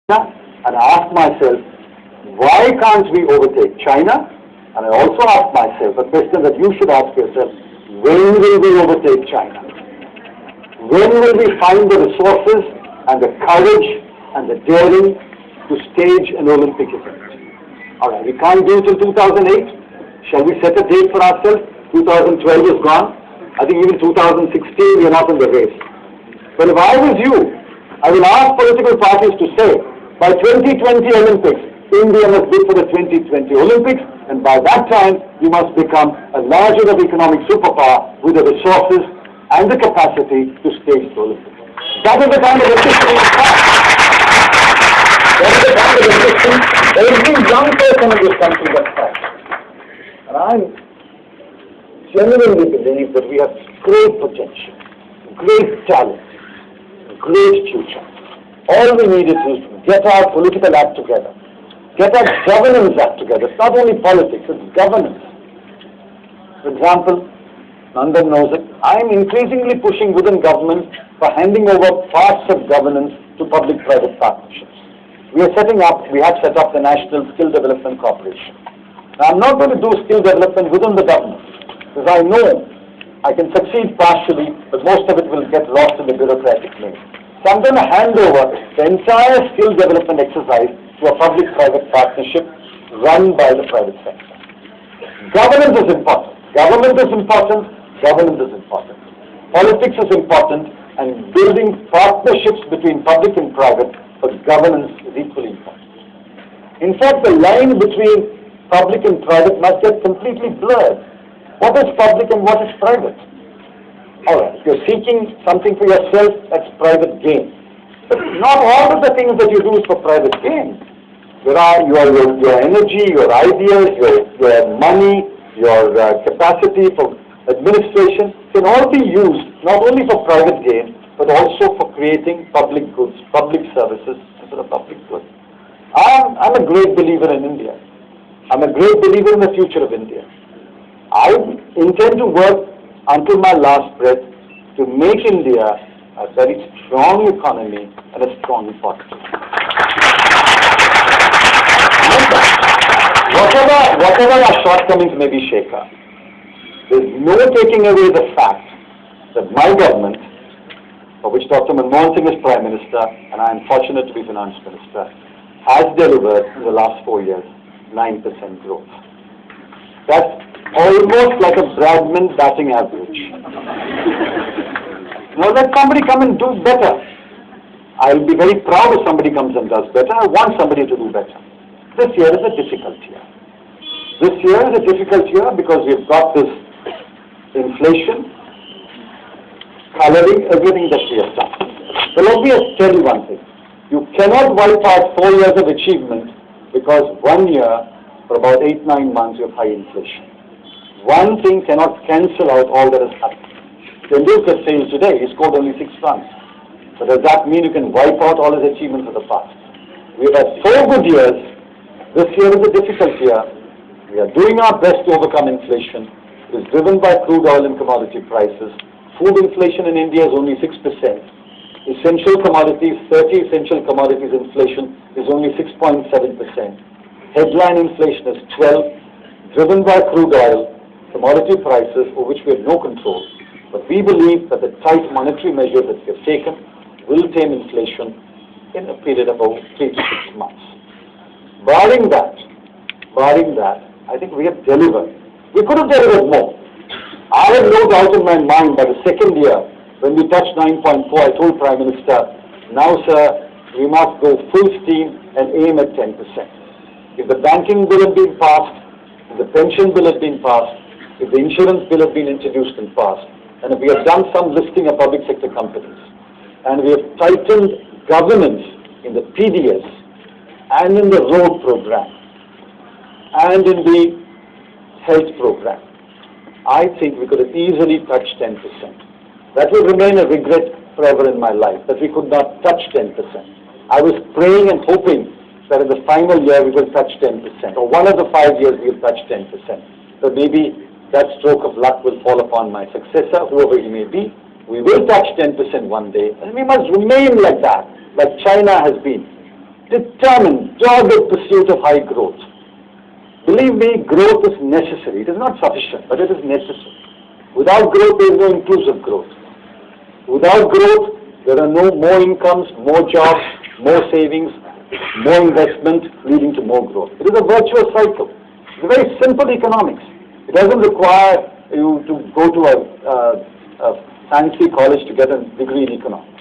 and I ask myself, why can't we overtake China? And I also ask myself a question that you should ask yourself, when will we overtake China? When will we find the resources and the courage and the daring to stage an Olympic event? All right, we can't do it till 2008. Shall we set a date for ourselves? 2012 is gone. I think even 2016 we are not in the race. But if I was you, I will ask political parties to say, by 2020 Olympics, India must bid for the 2020 Olympics, and by that time, you must become a larger of economic superpower with the resources and the capacity to stage the Olympics. That is the kind of ambition we have. That is the kind of ambition every young person in this country must have. And I genuinely believe that we have great potential, great talent, great future. All we need is to get our political act together, get our governance act together. It's not only politics, it's governance. For example, Nandan knows it, I'm increasingly pushing within government for handing over parts of governance to public-private partnerships. We have set up the National Skill Development Corporation. Now, I'm not going to do skill development within the government, because I know I can succeed partially, but most of it will get lost in the bureaucratic maze. So I'm going to hand over the entire skill development exercise to a public-private partnership run by the private sector. Governance is important. Government is important. Governance is important. Politics is important, and building partnerships between public and private for governance is equally important. In fact, the line between public and private must get completely blurred. What is public and what is private? All right, if you're seeking something for yourself, that's private gain. But not all of the things that you do is for private gain. There are your energy, your ideas, your money, your capacity for administration can all be used not only for private gain, but also for creating public goods, public services, and for the public good. I'm a great believer in India. I'm a great believer in the future of India. I intend to work until my last breath to make India a very strong economy and a strong economy. Whatever our shortcomings may be, Shekhar, there's no taking away the fact that my government, for which Dr. Manmohan Singh is Prime Minister and I am fortunate to be Finance Minister, has delivered in the last 4 years 9% growth. That's almost like a Bradman batting average. Now let somebody come and do better. I'll be very proud if somebody comes and does better. I want somebody to do better. This year is a difficult year. This year is a difficult year because we've got this inflation coloring everything that we have done. So let me tell you one thing. You cannot wipe out 4 years of achievement because 1 year, for about 8-9 months, you have high inflation. One thing cannot cancel out all that has happened. Tendulkar says today he scored only 6 runs. But does that mean you can wipe out all his achievements of the past? We've had 4 good years. This year is a difficult year. We are doing our best to overcome inflation. It is driven by crude oil and commodity prices. Food inflation in India is only 6%. Essential commodities, 30 essential commodities inflation is only 6.7%. Headline inflation is 12, driven by crude oil, commodity prices for which we have no control. But we believe that the tight monetary measures that we have taken will tame inflation in a period of about 3 to 6 months. Barring that, I think we have delivered. We could have delivered more. I have no doubt in my mind by the second year, when we touched 9.4, I told Prime Minister, now sir, we must go full steam and aim at 10%. If the banking bill had been passed, if the pension bill had been passed, if the insurance bill had been introduced and passed, and if we have done some listing of public sector companies, and we have tightened governance in the PDS, and in the road program, and in the health program, I think we could have easily touched 10%. That will remain a regret forever in my life, that we could not touch 10%. I was praying and hoping that in the final year we will touch 10%, or one of the 5 years we will touch 10%. So maybe that stroke of luck will fall upon my successor, whoever he may be. We will touch 10% one day, and we must remain like that, like China has been. determined, dogged pursuit of high growth. Believe me, growth is necessary. It is not sufficient, but it is necessary. Without growth, there is no inclusive growth. Without growth, there are no more incomes, more jobs, more savings, more investment, leading to more growth. It is a virtuous cycle. It's very simple economics. It doesn't require you to go to a fancy college to get a degree in economics.